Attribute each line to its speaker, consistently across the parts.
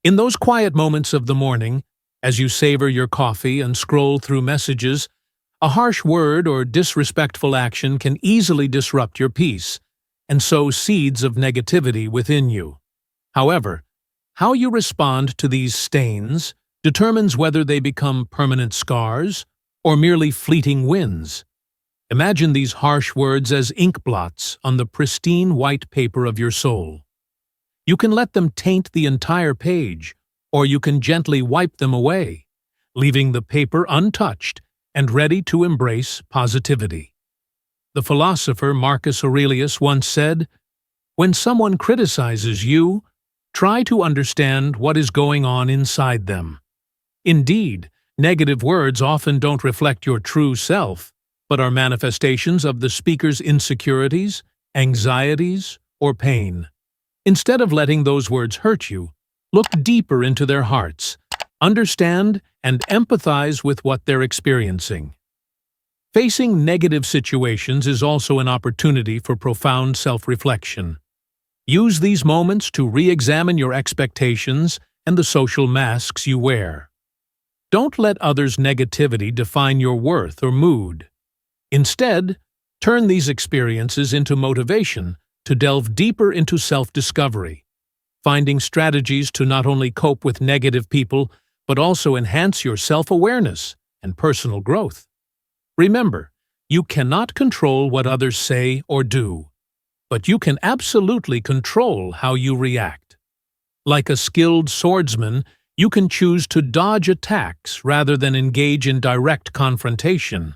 Speaker 1: In those quiet moments of the morning, as you savor your coffee and scroll through messages, a harsh word or disrespectful action can easily disrupt your peace and sow seeds of negativity within you. However, how you respond to these stains determines whether they become permanent scars or merely fleeting winds. Imagine these harsh words as ink blots on the pristine white paper of your soul. You can let them taint the entire page, or you can gently wipe them away, leaving the paper untouched and ready to embrace positivity. The philosopher Marcus Aurelius once said, "When someone criticizes you, try to understand what is going on inside them." Indeed, negative words often don't reflect your true self, but are manifestations of the speaker's insecurities, anxieties, or pain. Instead of letting those words hurt you, look deeper into their hearts, understand and empathize with what they're experiencing. Facing negative situations is also an opportunity for profound self-reflection. Use these moments to re-examine your expectations and the social masks you wear. Don't let others' negativity define your worth or mood. Instead, turn these experiences into motivation to delve deeper into self-discovery, finding strategies to not only cope with negative people, but also enhance your self-awareness and personal growth. Remember, you cannot control what others say or do, but you can absolutely control how you react. Like a skilled swordsman, you can choose to dodge attacks rather than engage in direct confrontation.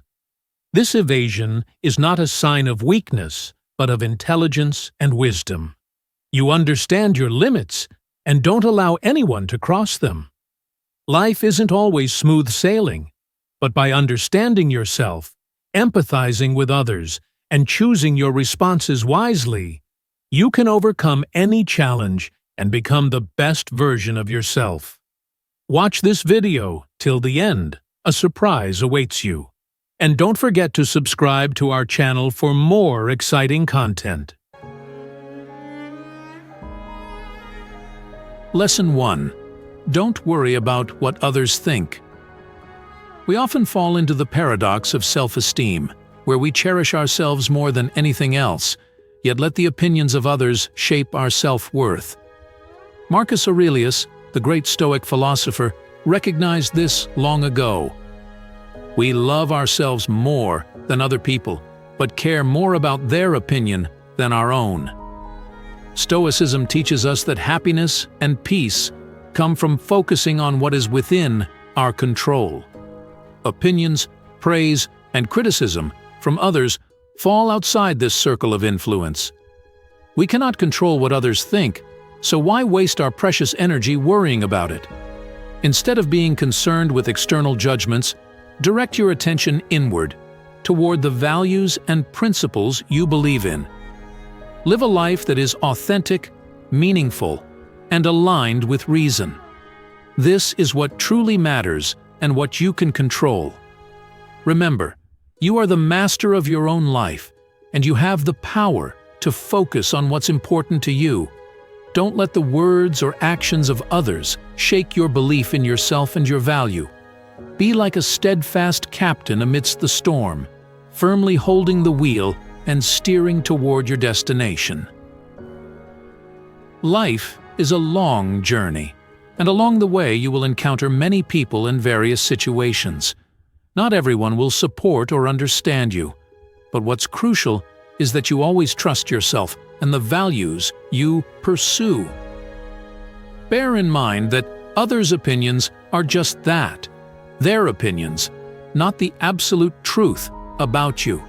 Speaker 1: This evasion is not a sign of weakness, but of intelligence and wisdom. You understand your limits and don't allow anyone to cross them. Life isn't always smooth sailing, but by understanding yourself, empathizing with others, and choosing your responses wisely, you can overcome any challenge and become the best version of yourself. Watch this video till the end. A surprise awaits you. And don't forget to subscribe to our channel for more exciting content. Lesson 1. Don't worry about what others think. We often fall into the paradox of self-esteem, where we cherish ourselves more than anything else, yet let the opinions of others shape our self-worth. Marcus Aurelius, the great Stoic philosopher, recognized this long ago. We love ourselves more than other people, but care more about their opinion than our own. Stoicism teaches us that happiness and peace come from focusing on what is within our control. Opinions, praise, and criticism from others fall outside this circle of influence. We cannot control what others think, so why waste our precious energy worrying about it? Instead of being concerned with external judgments, direct your attention inward, toward the values and principles you believe in. Live a life that is authentic, meaningful, and aligned with reason. This is what truly matters and what you can control. Remember, you are the master of your own life, and you have the power to focus on what's important to you. Don't let the words or actions of others shake your belief in yourself and your value. Be like a steadfast captain amidst the storm, firmly holding the wheel and steering toward your destination. Life is a long journey, and along the way you will encounter many people in various situations. Not everyone will support or understand you, but what's crucial is that you always trust yourself and the values you pursue. Bear in mind that others' opinions are just that, their opinions, not the absolute truth about you.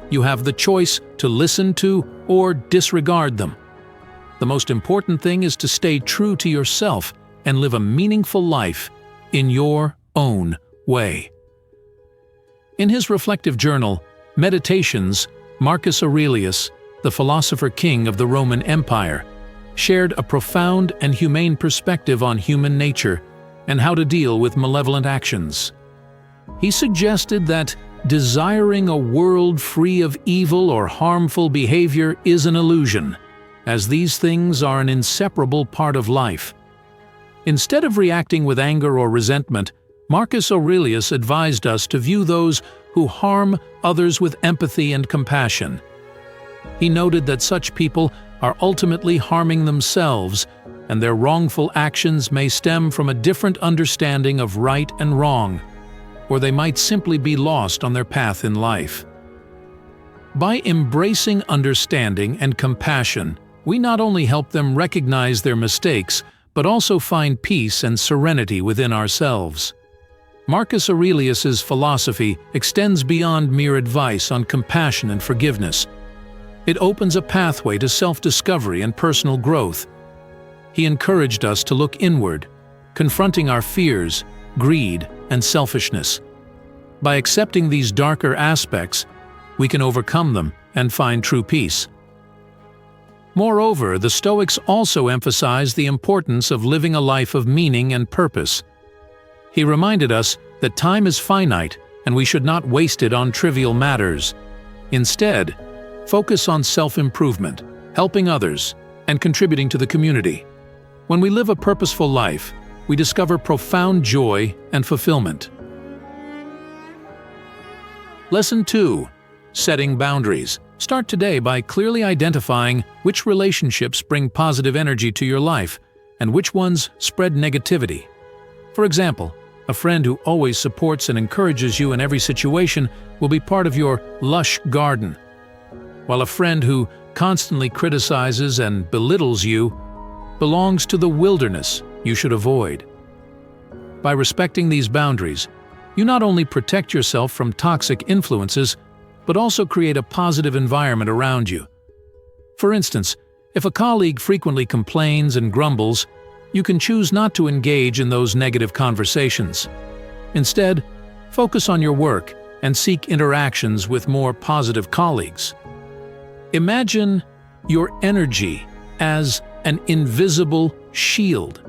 Speaker 1: You have the choice to listen to or disregard them. The most important thing is to stay true to yourself and live a meaningful life in your own way. In his reflective journal, Meditations, Marcus Aurelius, the philosopher king of the Roman Empire, shared a profound and humane perspective on human nature and how to deal with malevolent actions. He suggested that desiring a world free of evil or harmful behavior is an illusion, as these things are an inseparable part of life. Instead of reacting with anger or resentment, Marcus Aurelius advised us to view those who harm others with empathy and compassion. He noted that such people are ultimately harming themselves, and their wrongful actions may stem from a different understanding of right and wrong, or they might simply be lost on their path in life. By embracing understanding and compassion, we not only help them recognize their mistakes, but also find peace and serenity within ourselves. Marcus Aurelius's philosophy extends beyond mere advice on compassion and forgiveness. It opens a pathway to self-discovery and personal growth. He encouraged us to look inward, confronting our fears, greed, and selfishness. By accepting these darker aspects, we can overcome them and find true peace. Moreover, the Stoics also emphasized the importance of living a life of meaning and purpose. He reminded us that time is finite and we should not waste it on trivial matters. Instead, focus on self-improvement, helping others, and contributing to the community. When we live a purposeful life, we discover profound joy and fulfillment. Lesson 2. Setting boundaries. Start today by clearly identifying which relationships bring positive energy to your life and which ones spread negativity. For example, a friend who always supports and encourages you in every situation will be part of your lush garden, while a friend who constantly criticizes and belittles you belongs to the wilderness you should avoid. By respecting these boundaries, you not only protect yourself from toxic influences, but also create a positive environment around you. For instance, if a colleague frequently complains and grumbles, you can choose not to engage in those negative conversations. Instead, focus on your work and seek interactions with more positive colleagues. Imagine your energy as an invisible shield.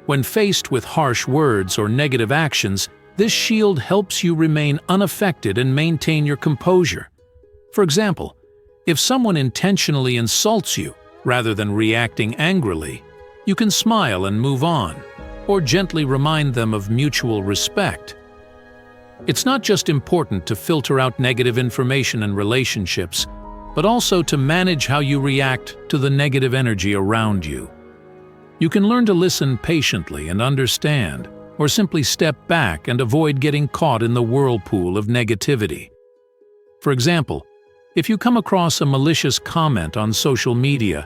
Speaker 1: When faced with harsh words or negative actions, this shield helps you remain unaffected and maintain your composure. For example, if someone intentionally insults you, rather than reacting angrily, you can smile and move on, or gently remind them of mutual respect. It's not just important to filter out negative information and relationships, but also to manage how you react to the negative energy around you. You can learn to listen patiently and understand, or simply step back and avoid getting caught in the whirlpool of negativity. For example, if you come across a malicious comment on social media,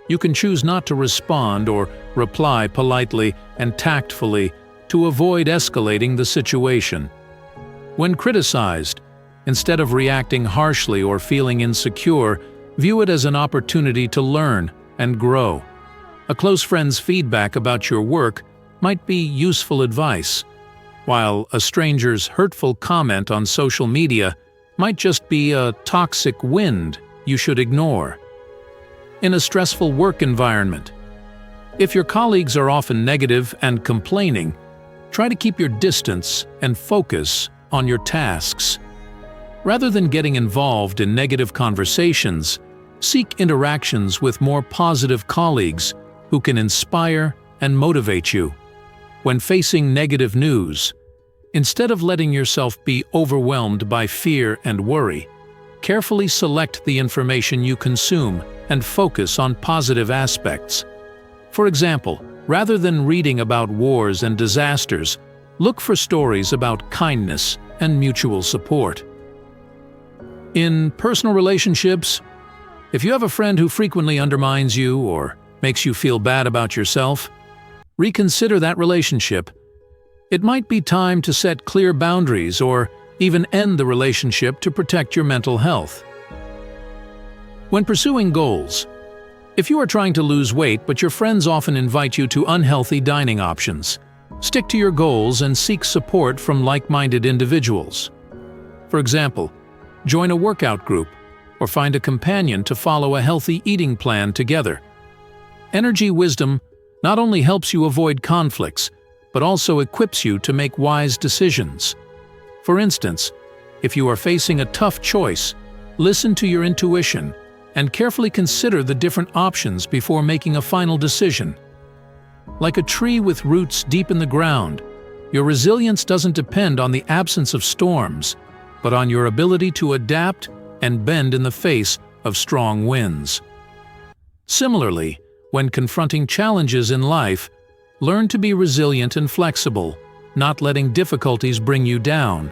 Speaker 1: you can choose not to respond or reply politely and tactfully to avoid escalating the situation. When criticized, instead of reacting harshly or feeling insecure, view it as an opportunity to learn and grow. A close friend's feedback about your work might be useful advice, while a stranger's hurtful comment on social media might just be a toxic wind you should ignore. In a stressful work environment, if your colleagues are often negative and complaining, try to keep your distance and focus on your tasks. Rather than getting involved in negative conversations, seek interactions with more positive colleagues who can inspire and motivate you. When facing negative news, instead of letting yourself be overwhelmed by fear and worry, carefully select the information you consume and focus on positive aspects. For example, rather than reading about wars and disasters, look for stories about kindness and mutual support. In personal relationships, if you have a friend who frequently undermines you or makes you feel bad about yourself, reconsider that relationship. It might be time to set clear boundaries or even end the relationship to protect your mental health. When pursuing goals, if you are trying to lose weight but your friends often invite you to unhealthy dining options, stick to your goals and seek support from like-minded individuals. For example, join a workout group or find a companion to follow a healthy eating plan together. Energy wisdom not only helps you avoid conflicts, but also equips you to make wise decisions. For instance, if you are facing a tough choice, listen to your intuition and carefully consider the different options before making a final decision. Like a tree with roots deep in the ground, your resilience doesn't depend on the absence of storms, but on your ability to adapt and bend in the face of strong winds. Similarly, when confronting challenges in life, learn to be resilient and flexible, not letting difficulties bring you down.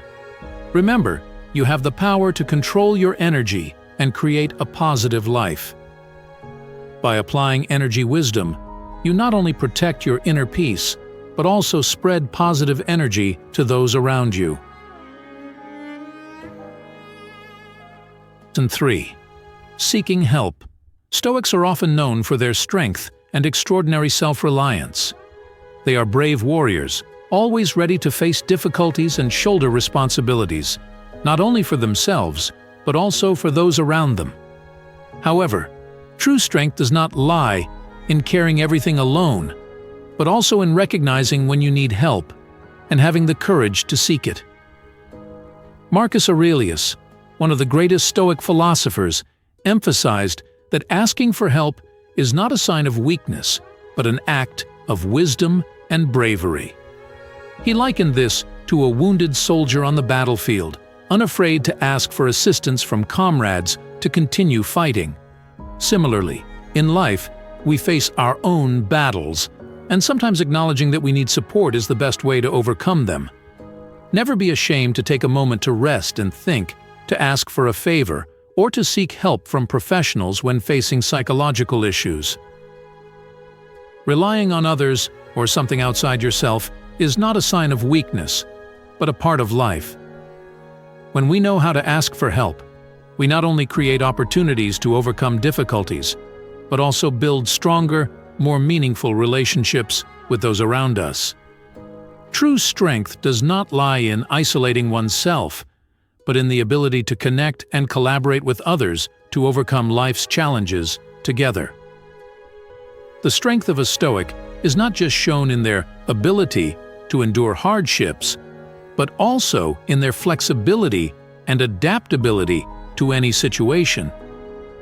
Speaker 1: Remember, you have the power to control your energy and create a positive life. By applying energy wisdom, you not only protect your inner peace, but also spread positive energy to those around you. Lesson 3. Seeking help. Stoics are often known for their strength and extraordinary self-reliance. They are brave warriors, always ready to face difficulties and shoulder responsibilities, not only for themselves, but also for those around them. However, true strength does not lie in carrying everything alone, but also in recognizing when you need help and having the courage to seek it. Marcus Aurelius, one of the greatest Stoic philosophers, emphasized that asking for help is not a sign of weakness, but an act of wisdom and bravery. He likened this to a wounded soldier on the battlefield, unafraid to ask for assistance from comrades to continue fighting. Similarly, in life, we face our own battles, and sometimes acknowledging that we need support is the best way to overcome them. Never be ashamed to take a moment to rest and think, to ask for a favor, or to seek help from professionals when facing psychological issues. Relying on others or something outside yourself is not a sign of weakness, but a part of life. When we know how to ask for help, we not only create opportunities to overcome difficulties, but also build stronger, more meaningful relationships with those around us. True strength does not lie in isolating oneself, but in the ability to connect and collaborate with others to overcome life's challenges together. The strength of a Stoic is not just shown in their ability to endure hardships, but also in their flexibility and adaptability to any situation.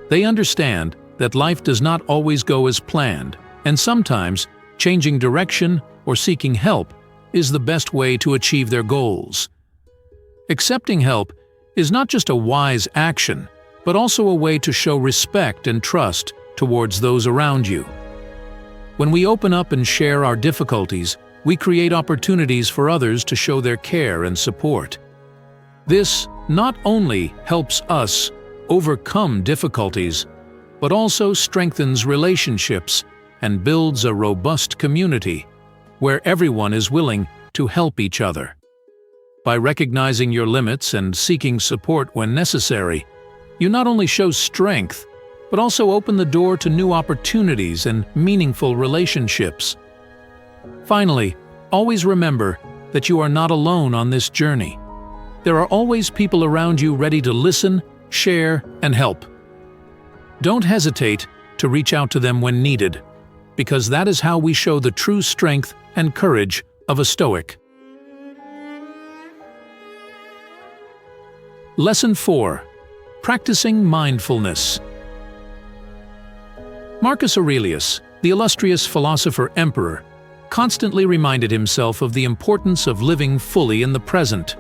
Speaker 1: They understand that life does not always go as planned, and sometimes changing direction or seeking help is the best way to achieve their goals. Accepting help is not just a wise action, but also a way to show respect and trust towards those around you. When we open up and share our difficulties, we create opportunities for others to show their care and support. This not only helps us overcome difficulties, but also strengthens relationships and builds a robust community where everyone is willing to help each other. By recognizing your limits and seeking support when necessary, you not only show strength, but also open the door to new opportunities and meaningful relationships. Finally, always remember that you are not alone on this journey. There are always people around you ready to listen, share, and help. Don't hesitate to reach out to them when needed, because that is how we show the true strength and courage of a Stoic. Lesson 4. Practicing mindfulness. Marcus Aurelius, the illustrious philosopher-emperor, constantly reminded himself of the importance of living fully in the present.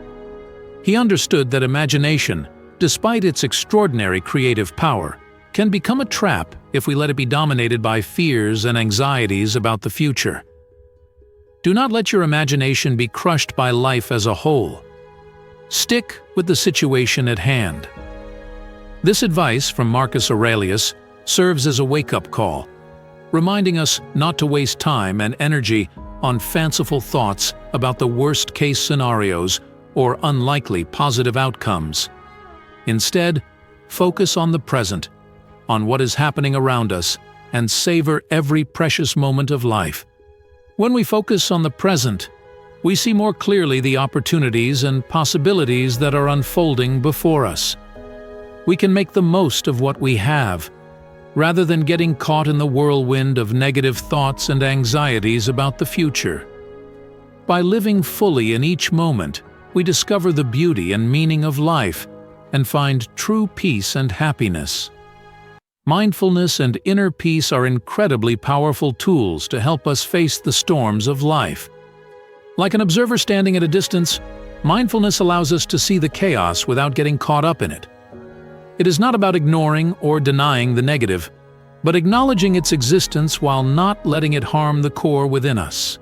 Speaker 1: He understood that imagination, despite its extraordinary creative power, can become a trap if we let it be dominated by fears and anxieties about the future. Do not let your imagination be crushed by life as a whole. Stick with the situation at hand. This advice from Marcus Aurelius serves as a wake-up call, reminding us not to waste time and energy on fanciful thoughts about the worst-case scenarios or unlikely positive outcomes. Instead, focus on the present, on what is happening around us, and savor every precious moment of life. When we focus on the present, we see more clearly the opportunities and possibilities that are unfolding before us. We can make the most of what we have, rather than getting caught in the whirlwind of negative thoughts and anxieties about the future. By living fully in each moment, we discover the beauty and meaning of life and find true peace and happiness. Mindfulness and inner peace are incredibly powerful tools to help us face the storms of life. Like an observer standing at a distance, mindfulness allows us to see the chaos without getting caught up in it. It is not about ignoring or denying the negative, but acknowledging its existence while not letting it harm the core within us.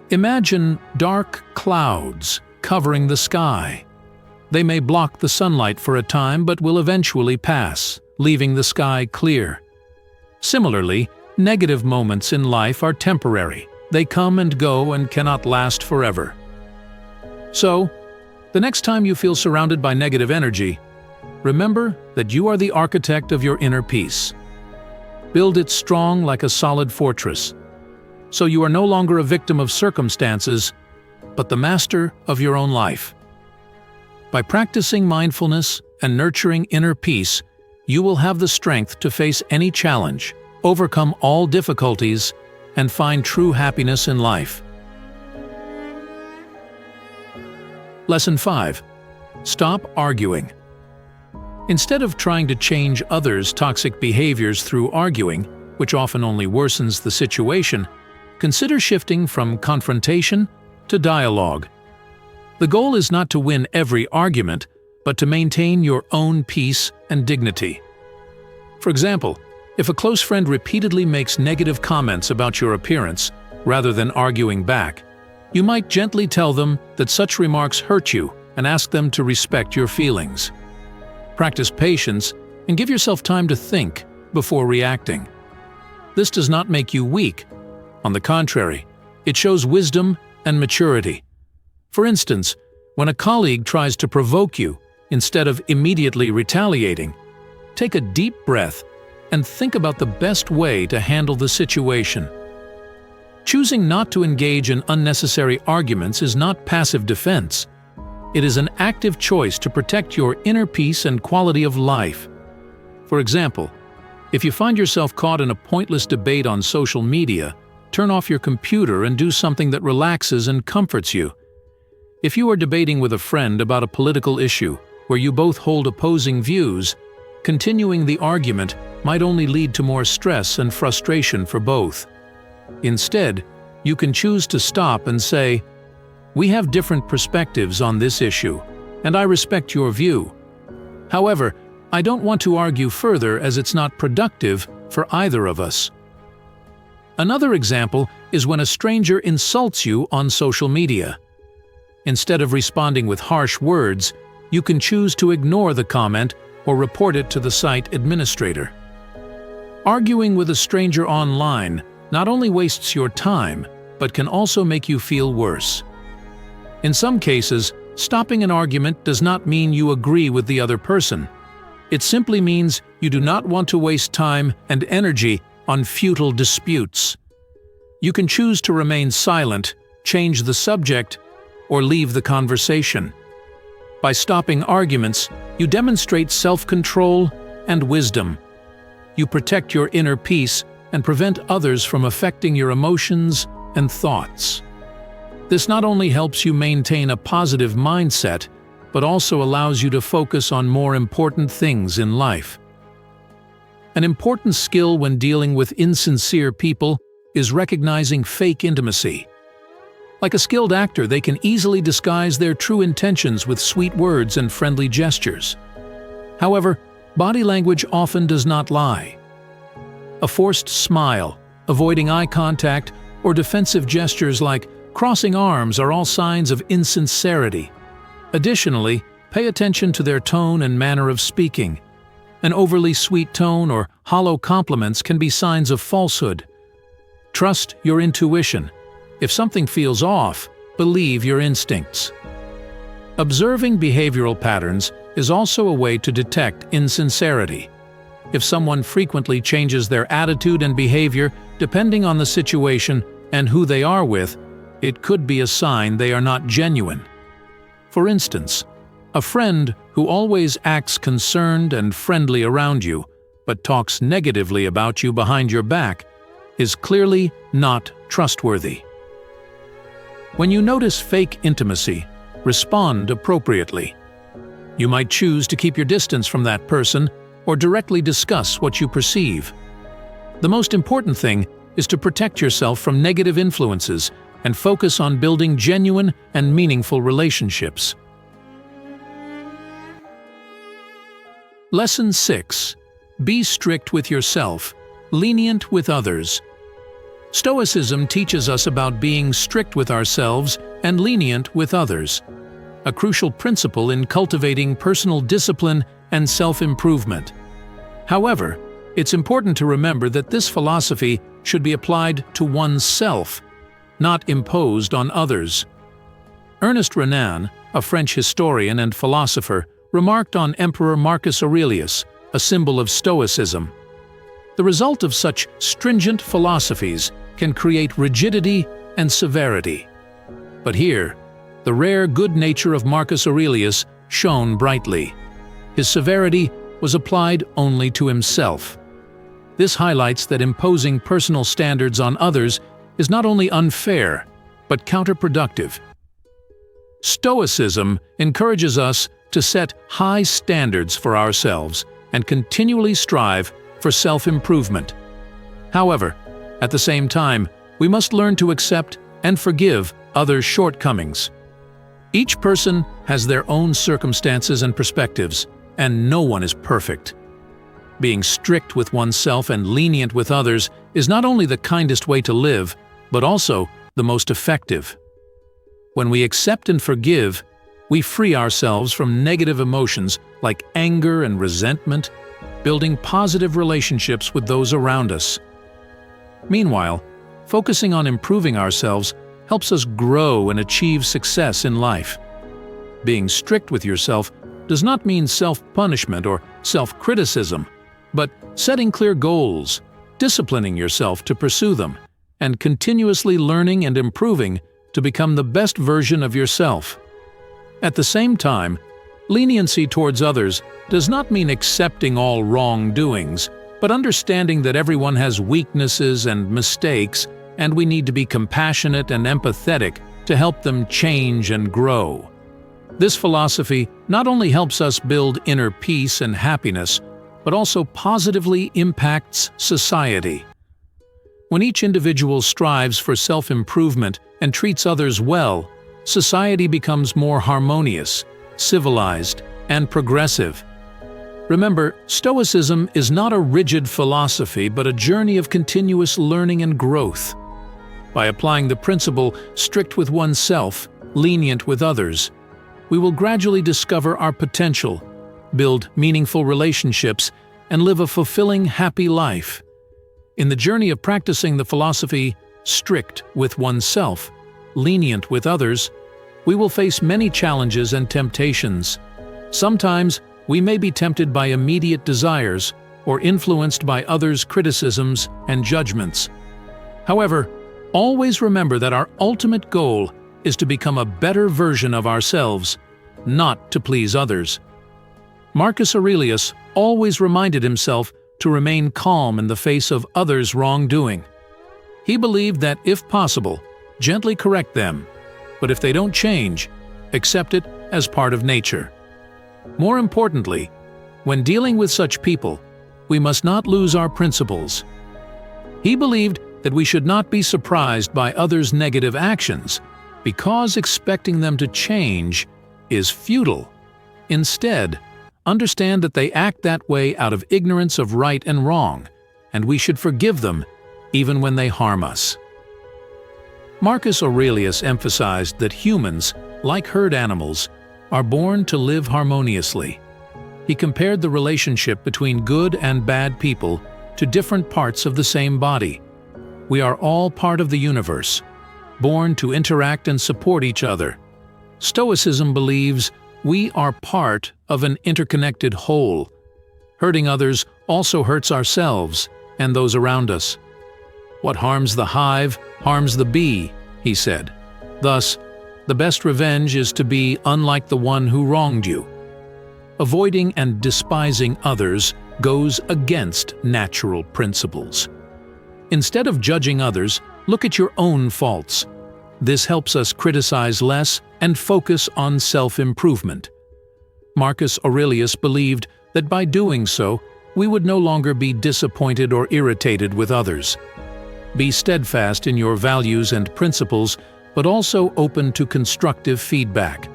Speaker 1: Imagine dark clouds covering the sky. They may block the sunlight for a time but will eventually pass, leaving the sky clear. Similarly, negative moments in life are temporary. They come and go and cannot last forever. So, the next time you feel surrounded by negative energy, remember that you are the architect of your inner peace. Build it strong like a solid fortress, so you are no longer a victim of circumstances, but the master of your own life. By practicing mindfulness and nurturing inner peace, you will have the strength to face any challenge, overcome all difficulties, and find true happiness in life. Lesson 5. Stop arguing. Instead of trying to change others' toxic behaviors through arguing, which often only worsens the situation, consider shifting from confrontation to dialogue. The goal is not to win every argument, but to maintain your own peace and dignity. For example, if a close friend repeatedly makes negative comments about your appearance, rather than arguing back, you might gently tell them that such remarks hurt you and ask them to respect your feelings. Practice patience and give yourself time to think before reacting. This does not make you weak. On the contrary, it shows wisdom and maturity. For instance, when a colleague tries to provoke you, instead of immediately retaliating, take a deep breath and think about the best way to handle the situation. Choosing not to engage in unnecessary arguments is not passive defense. It is an active choice to protect your inner peace and quality of life. For example, if you find yourself caught in a pointless debate on social media, turn off your computer and do something that relaxes and comforts you. If you are debating with a friend about a political issue where you both hold opposing views, continuing the argument might only lead to more stress and frustration for both. Instead, you can choose to stop and say, "We have different perspectives on this issue, and I respect your view. However, I don't want to argue further as it's not productive for either of us." Another example is when a stranger insults you on social media. Instead of responding with harsh words, you can choose to ignore the comment or report it to the site administrator. Arguing with a stranger online not only wastes your time, but can also make you feel worse. In some cases, stopping an argument does not mean you agree with the other person. It simply means you do not want to waste time and energy on futile disputes. You can choose to remain silent, change the subject, or leave the conversation. By stopping arguments, you demonstrate self-control and wisdom. You protect your inner peace and prevent others from affecting your emotions and thoughts. This not only helps you maintain a positive mindset, but also allows you to focus on more important things in life. An important skill when dealing with insincere people is recognizing fake intimacy. Like a skilled actor, they can easily disguise their true intentions with sweet words and friendly gestures. However, body language often does not lie. A forced smile, avoiding eye contact, or defensive gestures like crossing arms are all signs of insincerity. Additionally, pay attention to their tone and manner of speaking. An overly sweet tone or hollow compliments can be signs of falsehood. Trust your intuition. If something feels off, believe your instincts. Observing behavioral patterns is also a way to detect insincerity. If someone frequently changes their attitude and behavior depending on the situation and who they are with, it could be a sign they are not genuine. For instance, a friend who always acts concerned and friendly around you, but talks negatively about you behind your back, is clearly not trustworthy. When you notice fake intimacy, respond appropriately. You might choose to keep your distance from that person or directly discuss what you perceive. The most important thing is to protect yourself from negative influences and focus on building genuine and meaningful relationships. Lesson 6. Be strict with yourself, lenient with others. Stoicism teaches us about being strict with ourselves and lenient with others, a crucial principle in cultivating personal discipline and self-improvement. However, it's important to remember that this philosophy should be applied to oneself, not imposed on others. Ernest Renan, a French historian and philosopher, remarked on Emperor Marcus Aurelius, a symbol of Stoicism. The result of such stringent philosophies can create rigidity and severity. But here, the rare good nature of Marcus Aurelius shone brightly. His severity was applied only to himself. This highlights that imposing personal standards on others is not only unfair, but counterproductive. Stoicism encourages us to set high standards for ourselves and continually strive for self-improvement. However, at the same time, we must learn to accept and forgive others' shortcomings. Each person has their own circumstances and perspectives, and no one is perfect. Being strict with oneself and lenient with others is not only the kindest way to live, but also the most effective. When we accept and forgive, we free ourselves from negative emotions like anger and resentment, building positive relationships with those around us. Meanwhile, focusing on improving ourselves helps us grow and achieve success in life. Being strict with yourself does not mean self-punishment or self-criticism, but setting clear goals, disciplining yourself to pursue them, and continuously learning and improving to become the best version of yourself. At the same time, leniency towards others does not mean accepting all wrongdoings, but understanding that everyone has weaknesses and mistakes, and we need to be compassionate and empathetic to help them change and grow. This philosophy not only helps us build inner peace and happiness, but also positively impacts society. When each individual strives for self-improvement and treats others well, society becomes more harmonious, civilized, and progressive. Remember, Stoicism is not a rigid philosophy, but a journey of continuous learning and growth. By applying the principle strict with oneself, lenient with others, we will gradually discover our potential, build meaningful relationships, and live a fulfilling, happy life. In the journey of practicing the philosophy strict with oneself, lenient with others, we will face many challenges and temptations. Sometimes we may be tempted by immediate desires or influenced by others' criticisms and judgments. However, always remember that our ultimate goal is to become a better version of ourselves, not to please others. Marcus Aurelius always reminded himself to remain calm in the face of others' wrongdoing. He believed that, if possible, gently correct them, but if they don't change, accept it as part of nature. More importantly, when dealing with such people, we must not lose our principles. He believed that we should not be surprised by others' negative actions, because expecting them to change is futile. Instead, understand that they act that way out of ignorance of right and wrong, and we should forgive them even when they harm us. Marcus Aurelius emphasized that humans, like herd animals, are born to live harmoniously. He compared the relationship between good and bad people to different parts of the same body. We are all part of the universe, born to interact and support each other. Stoicism believes we are part of an interconnected whole. Hurting others also hurts ourselves and those around us. What harms the hive harms the bee, he said. Thus, the best revenge is to be unlike the one who wronged you. Avoiding and despising others goes against natural principles. Instead of judging others, look at your own faults. This helps us criticize less and focus on self-improvement. Marcus Aurelius believed that by doing so, we would no longer be disappointed or irritated with others. Be steadfast in your values and principles, but also open to constructive feedback.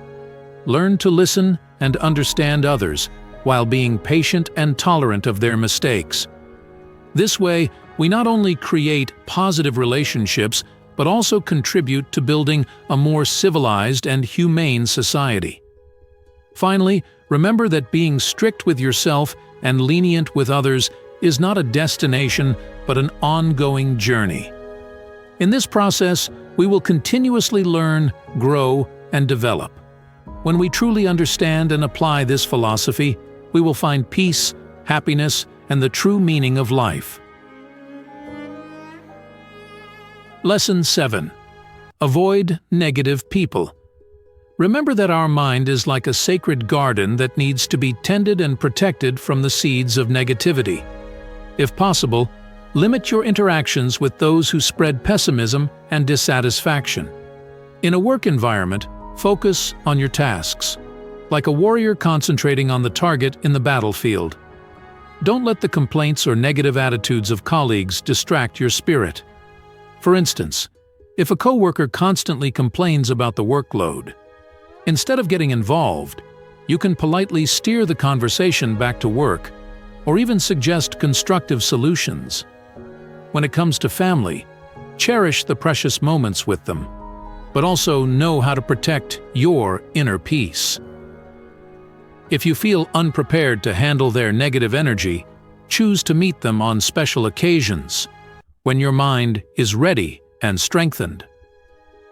Speaker 1: Learn to listen and understand others, while being patient and tolerant of their mistakes. This way, we not only create positive relationships, but also contribute to building a more civilized and humane society. Finally, remember that being strict with yourself and lenient with others is not a destination, but an ongoing journey. In this process, we will continuously learn, grow, and develop. When we truly understand and apply this philosophy, we will find peace, happiness, and the true meaning of life. Lesson 7. Avoid negative people. Remember that our mind is like a sacred garden that needs to be tended and protected from the seeds of negativity. If possible, limit your interactions with those who spread pessimism and dissatisfaction. In a work environment, focus on your tasks, like a warrior concentrating on the target in the battlefield. Don't let the complaints or negative attitudes of colleagues distract your spirit. For instance, if a coworker constantly complains about the workload, instead of getting involved, you can politely steer the conversation back to work, or even suggest constructive solutions. When it comes to family, cherish the precious moments with them, but also know how to protect your inner peace. If you feel unprepared to handle their negative energy, choose to meet them on special occasions, when your mind is ready and strengthened.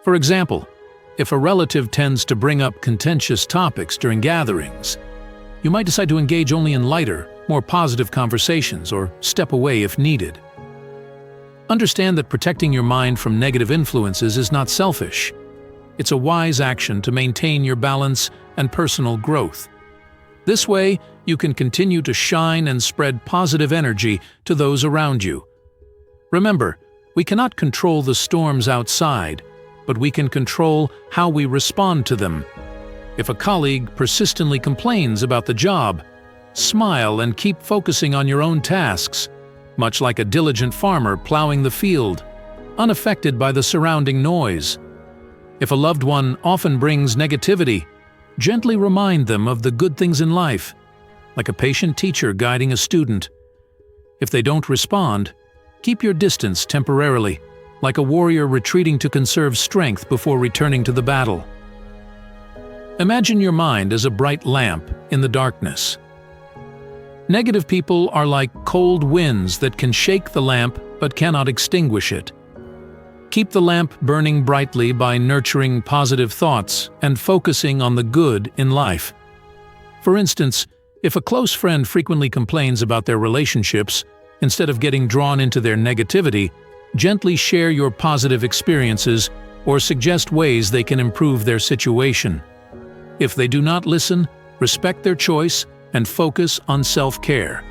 Speaker 1: For example, if a relative tends to bring up contentious topics during gatherings, you might decide to engage only in lighter, more positive conversations or step away if needed. Understand that protecting your mind from negative influences is not selfish. It's a wise action to maintain your balance and personal growth. This way, you can continue to shine and spread positive energy to those around you. Remember, we cannot control the storms outside, but we can control how we respond to them. If a colleague persistently complains about the job, smile and keep focusing on your own tasks, much like a diligent farmer plowing the field, unaffected by the surrounding noise. If a loved one often brings negativity, gently remind them of the good things in life, like a patient teacher guiding a student. If they don't respond, keep your distance temporarily, like a warrior retreating to conserve strength before returning to the battle. Imagine your mind as a bright lamp in the darkness. Negative people are like cold winds that can shake the lamp but cannot extinguish it. Keep the lamp burning brightly by nurturing positive thoughts and focusing on the good in life. For instance, if a close friend frequently complains about their relationships, instead of getting drawn into their negativity, gently share your positive experiences or suggest ways they can improve their situation. If they do not listen, respect their choice and focus on self-care.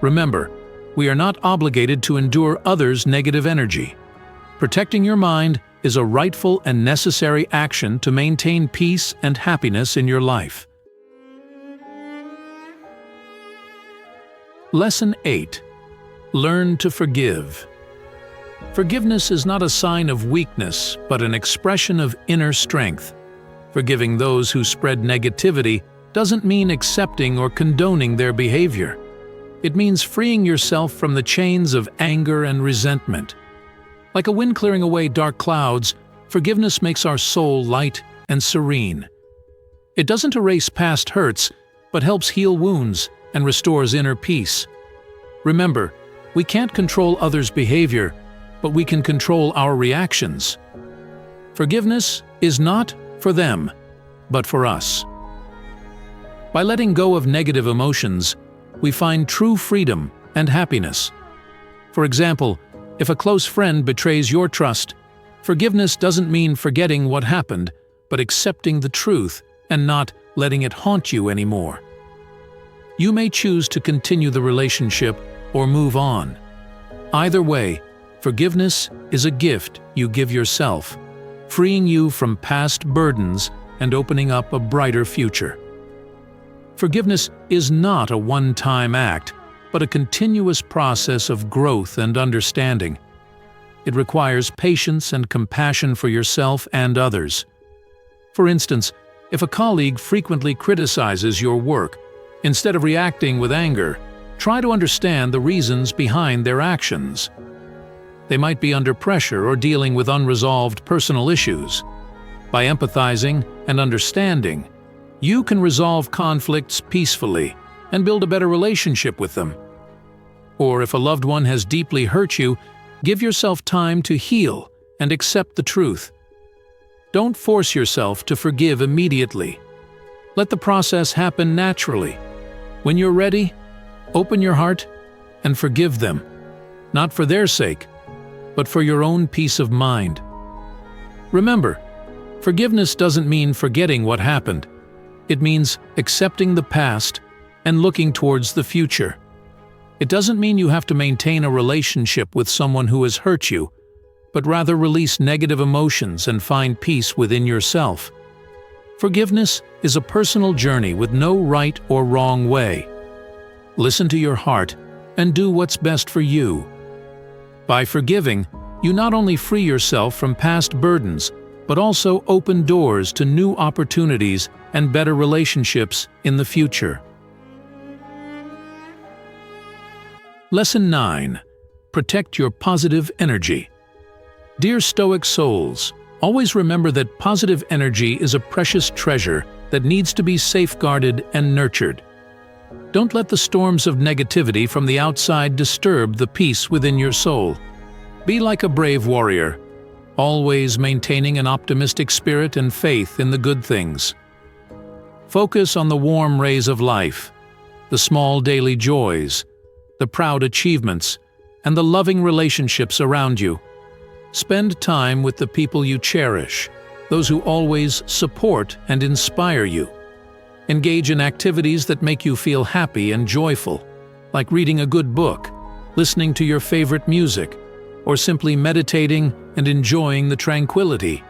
Speaker 1: Remember, we are not obligated to endure others' negative energy. Protecting your mind is a rightful and necessary action to maintain peace and happiness in your life. Lesson 8. Learn to forgive. Forgiveness is not a sign of weakness, but an expression of inner strength. Forgiving those who spread negativity doesn't mean accepting or condoning their behavior. It means freeing yourself from the chains of anger and resentment. Like a wind clearing away dark clouds, forgiveness makes our soul light and serene. It doesn't erase past hurts, but helps heal wounds and restores inner peace. Remember, we can't control others' behavior, but we can control our reactions. Forgiveness is not for them, but for us. By letting go of negative emotions, we find true freedom and happiness. For example, if a close friend betrays your trust, forgiveness doesn't mean forgetting what happened, but accepting the truth and not letting it haunt you anymore. You may choose to continue the relationship or move on. Either way, forgiveness is a gift you give yourself, freeing you from past burdens and opening up a brighter future. Forgiveness is not a one-time act, but a continuous process of growth and understanding. It requires patience and compassion for yourself and others. For instance, if a colleague frequently criticizes your work, instead of reacting with anger, try to understand the reasons behind their actions. They might be under pressure or dealing with unresolved personal issues. By empathizing and understanding, you can resolve conflicts peacefully and build a better relationship with them. Or if a loved one has deeply hurt you, give yourself time to heal and accept the truth. Don't force yourself to forgive immediately. Let the process happen naturally. When you're ready, open your heart and forgive them, not for their sake, but for your own peace of mind. Remember, forgiveness doesn't mean forgetting what happened. It means accepting the past and looking towards the future. It doesn't mean you have to maintain a relationship with someone who has hurt you, but rather release negative emotions and find peace within yourself. Forgiveness is a personal journey with no right or wrong way. Listen to your heart and do what's best for you. By forgiving, you not only free yourself from past burdens, but also open doors to new opportunities and better relationships in the future. Lesson 9. Protect your positive energy. Dear Stoic souls, always remember that positive energy is a precious treasure that needs to be safeguarded and nurtured. Don't let the storms of negativity from the outside disturb the peace within your soul. Be like a brave warrior, always maintaining an optimistic spirit and faith in the good things. Focus on the warm rays of life, the small daily joys, the proud achievements, and the loving relationships around you. Spend time with the people you cherish, those who always support and inspire you. Engage in activities that make you feel happy and joyful, like reading a good book, listening to your favorite music, or simply meditating and enjoying the tranquility.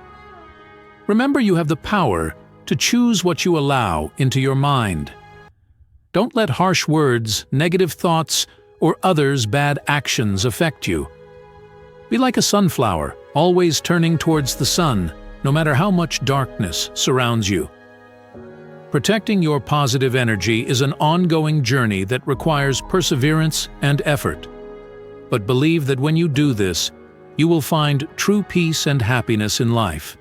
Speaker 1: Remember, you have the power to choose what you allow into your mind. Don't let harsh words, negative thoughts, or others' bad actions affect you. Be like a sunflower, always turning towards the sun, no matter how much darkness surrounds you. Protecting your positive energy is an ongoing journey that requires perseverance and effort. But believe that when you do this, you will find true peace and happiness in life.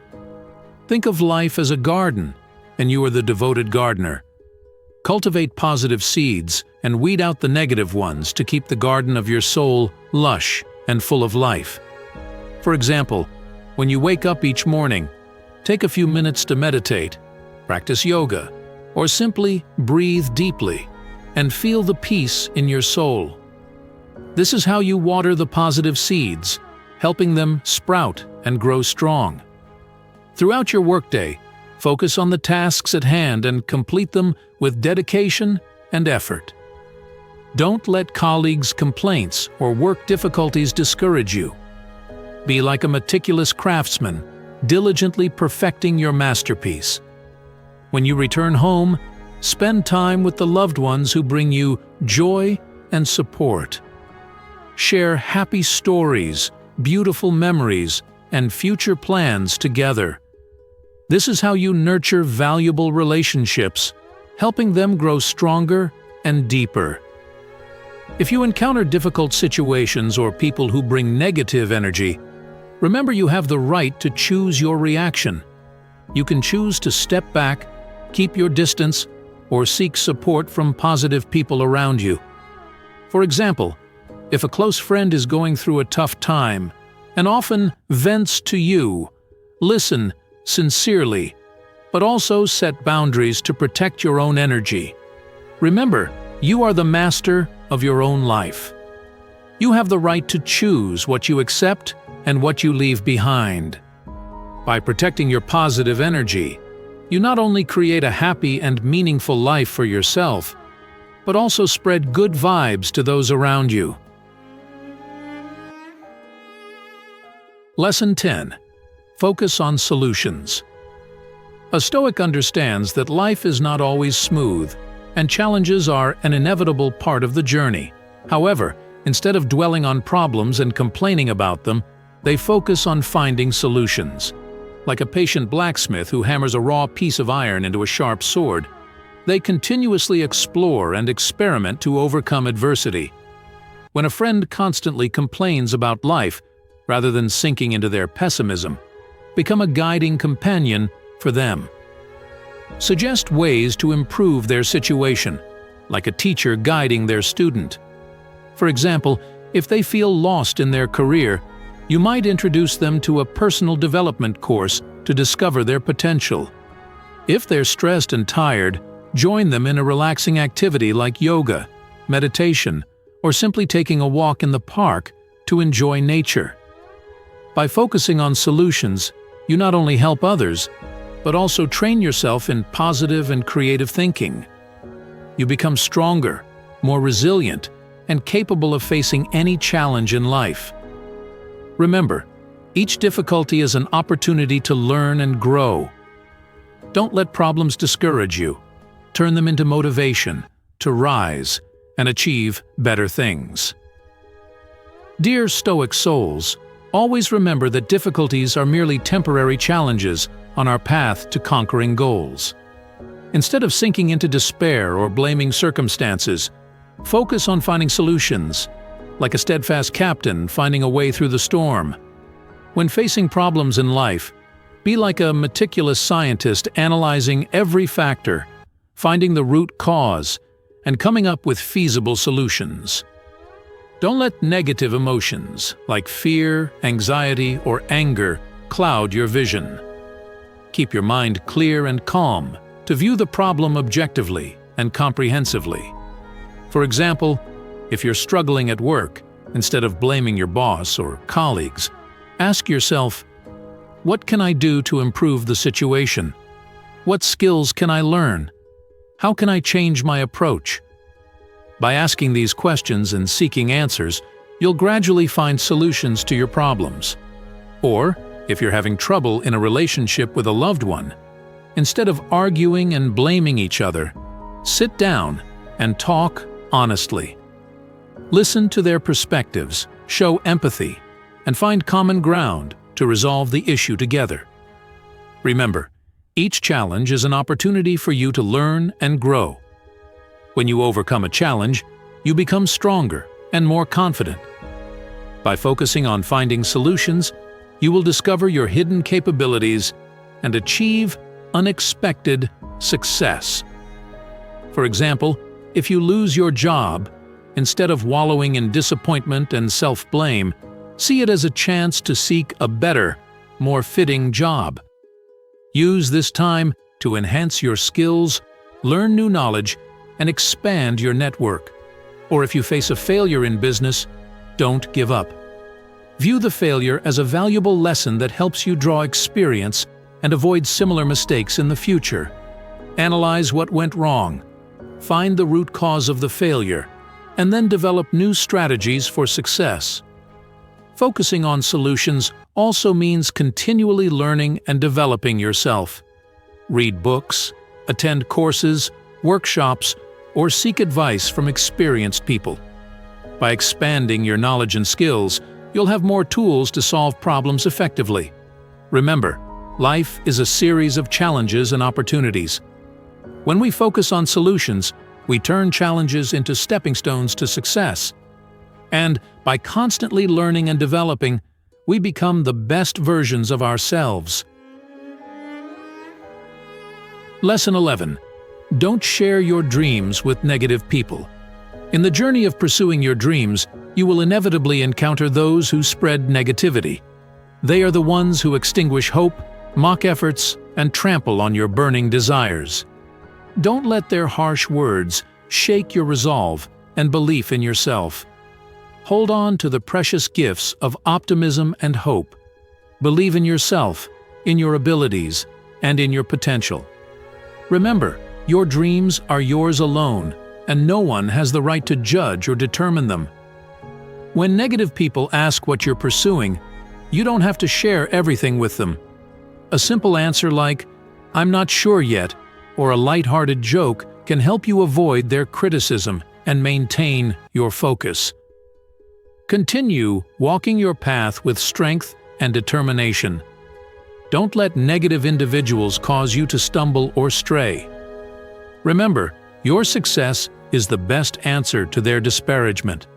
Speaker 1: Think of life as a garden, and you are the devoted gardener. Cultivate positive seeds and weed out the negative ones to keep the garden of your soul lush and full of life. For example, when you wake up each morning, take a few minutes to meditate, practice yoga, or simply breathe deeply and feel the peace in your soul. This is how you water the positive seeds, helping them sprout and grow strong. Throughout your workday, focus on the tasks at hand and complete them with dedication and effort. Don't let colleagues' complaints or work difficulties discourage you. Be like a meticulous craftsman, diligently perfecting your masterpiece. When you return home, spend time with the loved ones who bring you joy and support. Share happy stories, beautiful memories, and future plans together. This is how you nurture valuable relationships, helping them grow stronger and deeper. If you encounter difficult situations or people who bring negative energy, remember you have the right to choose your reaction. You can choose to step back, keep your distance, or seek support from positive people around you. For example, if a close friend is going through a tough time and often vents to you, listen sincerely, but also set boundaries to protect your own energy. Remember, you are the master of your own life. You have the right to choose what you accept and what you leave behind. By protecting your positive energy, you not only create a happy and meaningful life for yourself, but also spread good vibes to those around you. Lesson 10. Focus on solutions. A Stoic understands that life is not always smooth, and challenges are an inevitable part of the journey. However, instead of dwelling on problems and complaining about them, they focus on finding solutions. Like a patient blacksmith who hammers a raw piece of iron into a sharp sword, they continuously explore and experiment to overcome adversity. When a friend constantly complains about life, rather than sinking into their pessimism, become a guiding companion for them. Suggest ways to improve their situation, like a teacher guiding their student. For example, if they feel lost in their career, you might introduce them to a personal development course to discover their potential. If they're stressed and tired, join them in a relaxing activity like yoga, meditation, or simply taking a walk in the park to enjoy nature. By focusing on solutions, you not only help others, but also train yourself in positive and creative thinking. You become stronger, more resilient, and capable of facing any challenge in life. Remember, each difficulty is an opportunity to learn and grow. Don't let problems discourage you. Turn them into motivation to rise and achieve better things. Dear Stoic souls, always remember that difficulties are merely temporary challenges on our path to conquering goals. Instead of sinking into despair or blaming circumstances, focus on finding solutions, like a steadfast captain finding a way through the storm. When facing problems in life, be like a meticulous scientist analyzing every factor, finding the root cause, and coming up with feasible solutions. Don't let negative emotions, like fear, anxiety, or anger, cloud your vision. Keep your mind clear and calm to view the problem objectively and comprehensively. For example, if you're struggling at work, instead of blaming your boss or colleagues, ask yourself, what can I do to improve the situation? What skills can I learn? How can I change my approach? By asking these questions and seeking answers, you'll gradually find solutions to your problems. Or, if you're having trouble in a relationship with a loved one, instead of arguing and blaming each other, sit down and talk honestly. Listen to their perspectives, show empathy, and find common ground to resolve the issue together. Remember, each challenge is an opportunity for you to learn and grow. When you overcome a challenge, you become stronger and more confident. By focusing on finding solutions, you will discover your hidden capabilities and achieve unexpected success. For example, if you lose your job, instead of wallowing in disappointment and self-blame, see it as a chance to seek a better, more fitting job. Use this time to enhance your skills, learn new knowledge, and expand your network. Or if you face a failure in business, don't give up. View the failure as a valuable lesson that helps you draw experience and avoid similar mistakes in the future. Analyze what went wrong, find the root cause of the failure, and then develop new strategies for success. Focusing on solutions also means continually learning and developing yourself. Read books, attend courses, workshops, or seek advice from experienced people. By expanding your knowledge and skills, you'll have more tools to solve problems effectively. Remember, life is a series of challenges and opportunities. When we focus on solutions, we turn challenges into stepping stones to success. And by constantly learning and developing, we become the best versions of ourselves. Lesson 11. Don't share your dreams with negative people. In the journey of pursuing your dreams, you will inevitably encounter those who spread negativity. They are the ones who extinguish hope, mock efforts, and trample on your burning desires. Don't let their harsh words shake your resolve and belief in yourself. Hold on to the precious gifts of optimism and hope. Believe in yourself, in your abilities, and in your potential. Remember, your dreams are yours alone, and no one has the right to judge or determine them. When negative people ask what you're pursuing, you don't have to share everything with them. A simple answer like, "I'm not sure yet," or a light-hearted joke can help you avoid their criticism and maintain your focus. Continue walking your path with strength and determination. Don't let negative individuals cause you to stumble or stray. Remember, your success is the best answer to their disparagement.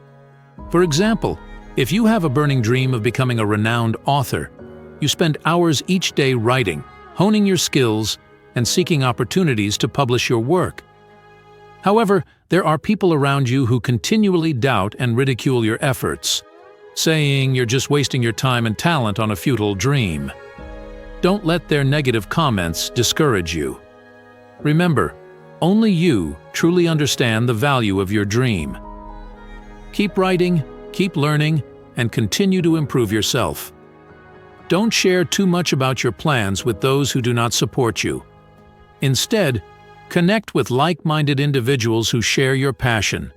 Speaker 1: For example, if you have a burning dream of becoming a renowned author, you spend hours each day writing, honing your skills, and seeking opportunities to publish your work. However, there are people around you who continually doubt and ridicule your efforts, saying you're just wasting your time and talent on a futile dream. Don't let their negative comments discourage you. Remember, only you truly understand the value of your dream. Keep writing, keep learning, and continue to improve yourself. Don't share too much about your plans with those who do not support you. Instead, connect with like-minded individuals who share your passion.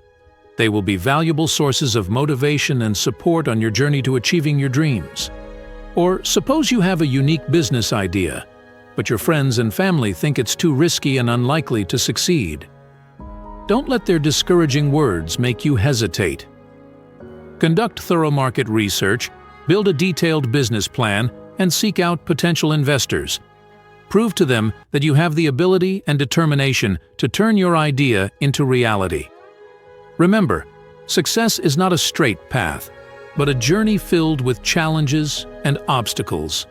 Speaker 1: They will be valuable sources of motivation and support on your journey to achieving your dreams. Or suppose you have a unique business idea, but your friends and family think it's too risky and unlikely to succeed. Don't let their discouraging words make you hesitate. Conduct thorough market research, build a detailed business plan, and seek out potential investors. Prove to them that you have the ability and determination to turn your idea into reality. Remember, success is not a straight path, but a journey filled with challenges and obstacles.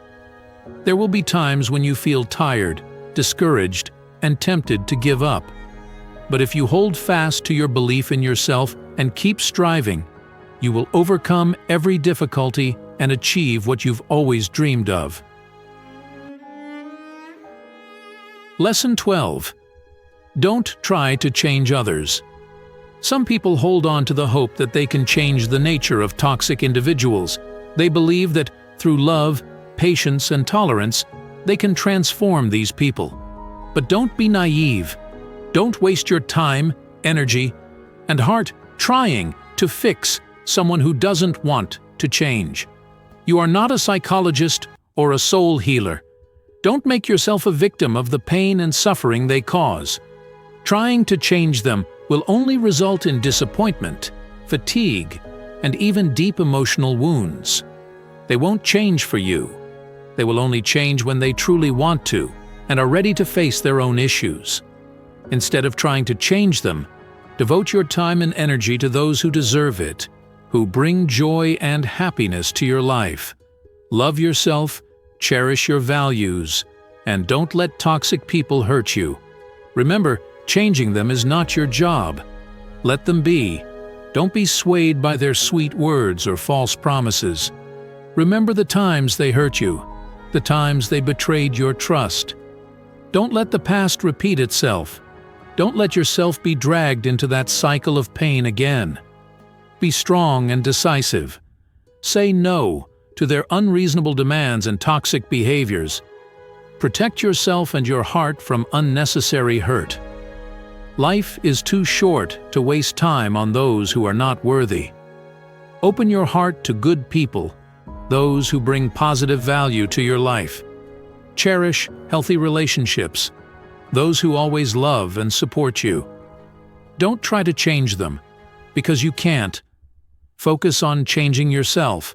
Speaker 1: There will be times when you feel tired, discouraged, and tempted to give up. But if you hold fast to your belief in yourself and keep striving, you will overcome every difficulty and achieve what you've always dreamed of. Lesson 12. Don't try to change others. Some people hold on to the hope that they can change the nature of toxic individuals. They believe that through love, patience, and tolerance, they can transform these people. But don't be naive. Don't waste your time, energy, and heart trying to fix someone who doesn't want to change. You are not a psychologist or a soul healer. Don't make yourself a victim of the pain and suffering they cause. Trying to change them will only result in disappointment, fatigue, and even deep emotional wounds. They won't change for you. They will only change when they truly want to and are ready to face their own issues. Instead of trying to change them, devote your time and energy to those who deserve it, who bring joy and happiness to your life. Love yourself, cherish your values, and don't let toxic people hurt you. Remember, changing them is not your job. Let them be. Don't be swayed by their sweet words or false promises. Remember the times they hurt you, the times they betrayed your trust. Don't let the past repeat itself. Don't let yourself be dragged into that cycle of pain again. Be strong and decisive. Say no to their unreasonable demands and toxic behaviors. Protect yourself and your heart from unnecessary hurt. Life is too short to waste time on those who are not worthy. Open your heart to good people, those who bring positive value to your life. Cherish healthy relationships, those who always love and support you. Don't try to change them, because you can't. Focus on changing yourself,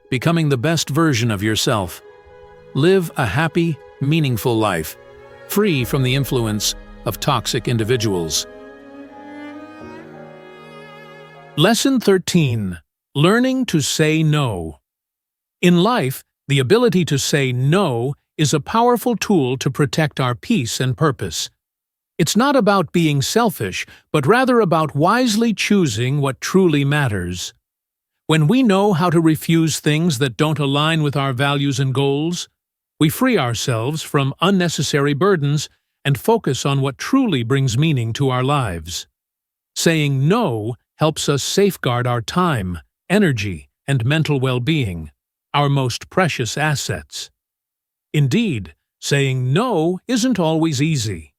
Speaker 1: becoming the best version of yourself. Live a happy, meaningful life, free from the influence of toxic individuals. Lesson 13. Learning to say no. In life, the ability to say no is a powerful tool to protect our peace and purpose. It's not about being selfish, but rather about wisely choosing what truly matters. When we know how to refuse things that don't align with our values and goals, we free ourselves from unnecessary burdens and focus on what truly brings meaning to our lives. Saying no helps us safeguard our time, energy, and mental well-being, our most precious assets. Indeed, saying no isn't always easy.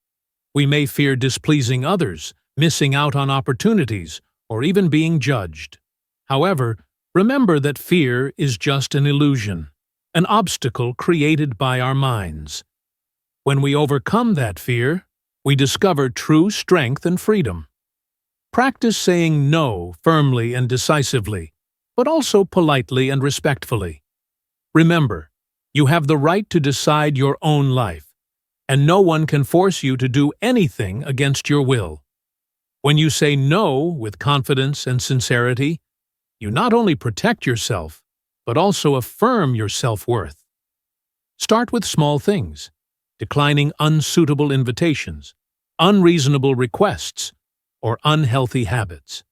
Speaker 1: We may fear displeasing others, missing out on opportunities, or even being judged. However, remember that fear is just an illusion, an obstacle created by our minds. When we overcome that fear, we discover true strength and freedom. Practice saying no firmly and decisively, but also politely and respectfully. Remember, you have the right to decide your own life, and no one can force you to do anything against your will. When you say no with confidence and sincerity, you not only protect yourself, but also affirm your self-worth. Start with small things, declining unsuitable invitations, unreasonable requests, or unhealthy habits.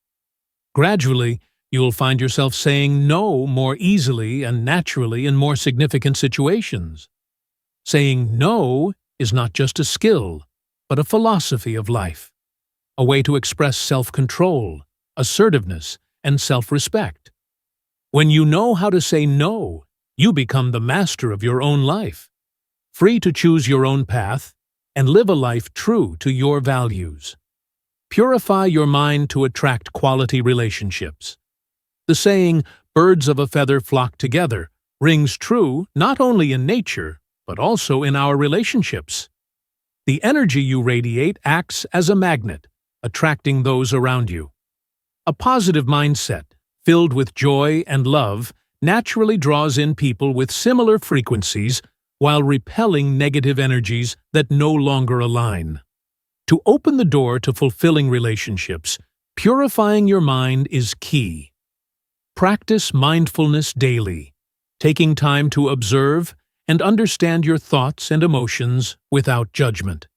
Speaker 1: Gradually, you will find yourself saying no more easily and naturally in more significant situations. Saying no is not just a skill, but a philosophy of life, a way to express self-control, assertiveness, and self-respect. When you know how to say no, you become the master of your own life, free to choose your own path and live a life true to your values. Purify your mind to attract quality relationships. The saying, "Birds of a feather flock together," rings true not only in nature, but also in our relationships. The energy you radiate acts as a magnet, attracting those around you. A positive mindset, filled with joy and love, naturally draws in people with similar frequencies while repelling negative energies that no longer align. To open the door to fulfilling relationships, purifying your mind is key. Practice mindfulness daily, taking time to observe and understand your thoughts and emotions without judgment.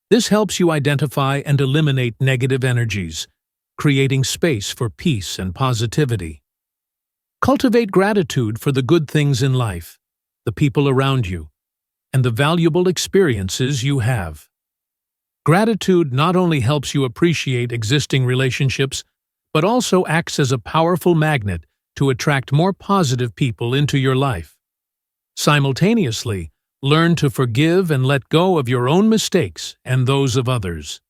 Speaker 1: This helps you identify and eliminate negative energies, creating space for peace and positivity. Cultivate gratitude for the good things in life, the people around you, and the valuable experiences you have. Gratitude not only helps you appreciate existing relationships, but also acts as a powerful magnet to attract more positive people into your life. Simultaneously, learn to forgive and let go of your own mistakes and those of others.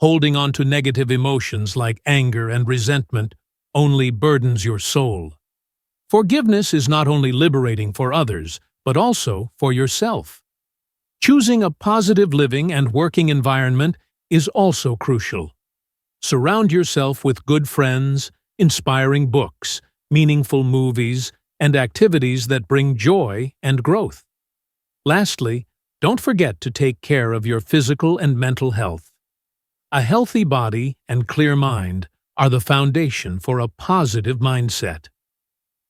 Speaker 1: Holding on to negative emotions like anger and resentment only burdens your soul. Forgiveness is not only liberating for others, but also for yourself. Choosing a positive living and working environment is also crucial. Surround yourself with good friends, inspiring books, meaningful movies, and activities that bring joy and growth. Lastly, don't forget to take care of your physical and mental health. A healthy body and clear mind are the foundation for a positive mindset.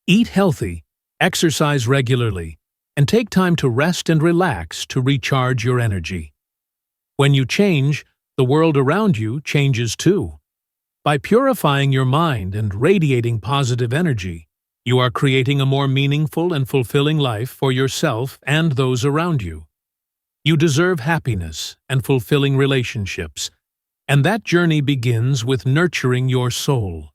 Speaker 1: Eat healthy, exercise regularly, and take time to rest and relax to recharge your energy. When you change, the world around you changes too. By purifying your mind and radiating positive energy, you are creating a more meaningful and fulfilling life for yourself and those around you. You deserve happiness and fulfilling relationships, and that journey begins with nurturing your soul.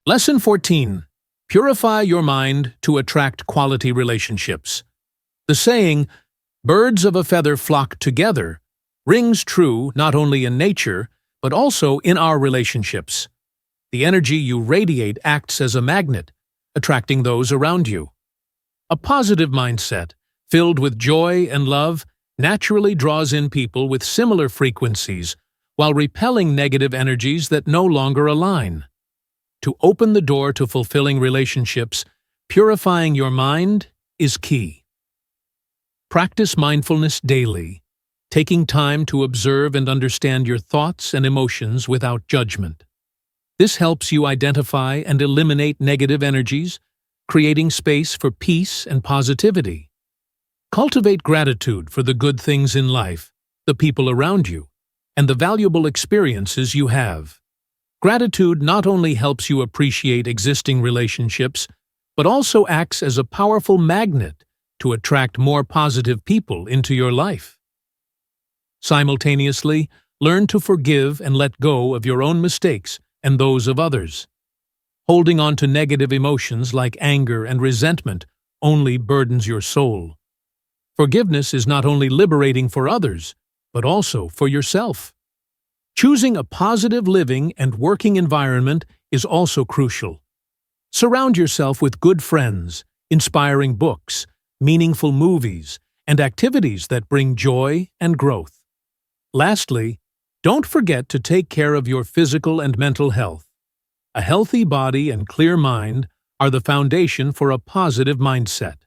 Speaker 1: Lesson 14. Purify your mind to attract quality relationships. The saying, "Birds of a feather flock together," rings true not only in nature, but also in our relationships. The energy you radiate acts as a magnet, attracting those around you. A positive mindset, filled with joy and love, naturally draws in people with similar frequencies, while repelling negative energies that no longer align. To open the door to fulfilling relationships, purifying your mind is key. Practice mindfulness daily, taking time to observe and understand your thoughts and emotions without judgment. This helps you identify and eliminate negative energies, creating space for peace and positivity. Cultivate gratitude for the good things in life, the people around you, and the valuable experiences you have. Gratitude not only helps you appreciate existing relationships, but also acts as a powerful magnet to attract more positive people into your life. Simultaneously, learn to forgive and let go of your own mistakes and those of others. Holding on to negative emotions like anger and resentment only burdens your soul. Forgiveness is not only liberating for others, but also for yourself. Choosing a positive living and working environment is also crucial. Surround yourself with good friends, inspiring books, meaningful movies, and activities that bring joy and growth. Lastly, don't forget to take care of your physical and mental health. A healthy body and clear mind are the foundation for a positive mindset.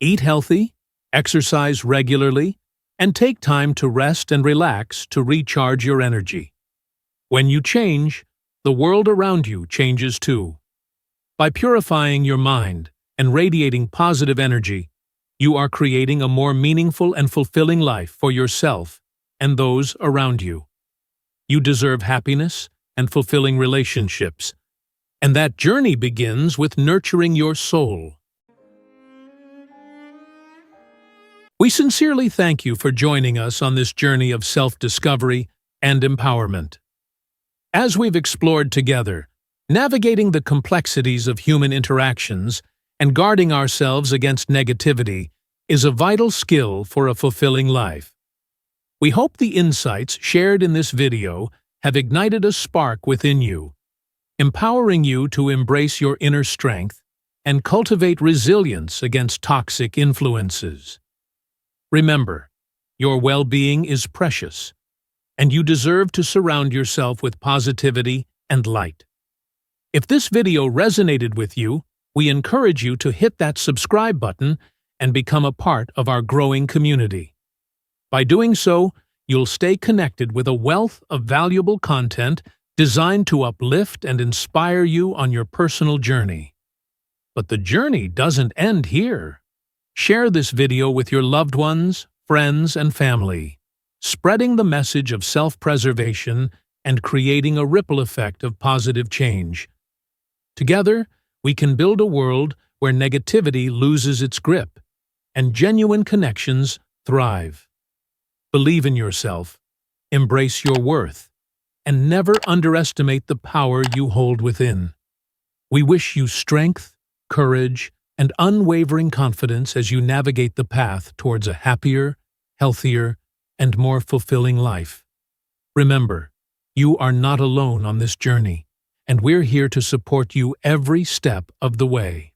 Speaker 1: Eat healthy, exercise regularly, and take time to rest and relax to recharge your energy. When you change, the world around you changes too. By purifying your mind and radiating positive energy, you are creating a more meaningful and fulfilling life for yourself and those around you. You deserve happiness and fulfilling relationships, and that journey begins with nurturing your soul. We sincerely thank you for joining us on this journey of self-discovery and empowerment. As we've explored together, navigating the complexities of human interactions and guarding ourselves against negativity is a vital skill for a fulfilling life. We hope the insights shared in this video have ignited a spark within you, empowering you to embrace your inner strength and cultivate resilience against toxic influences. Remember, your well-being is precious, and you deserve to surround yourself with positivity and light. If this video resonated with you, we encourage you to hit that subscribe button and become a part of our growing community. By doing so, you'll stay connected with a wealth of valuable content designed to uplift and inspire you on your personal journey. But the journey doesn't end here. Share this video with your loved ones, friends, and family, spreading the message of self-preservation and creating a ripple effect of positive change. Together, we can build a world where negativity loses its grip and genuine connections thrive. Believe in yourself, embrace your worth, and never underestimate the power you hold within. We wish you strength, courage, and unwavering confidence as you navigate the path towards a happier, healthier, and more fulfilling life. Remember, you are not alone on this journey, and we're here to support you every step of the way.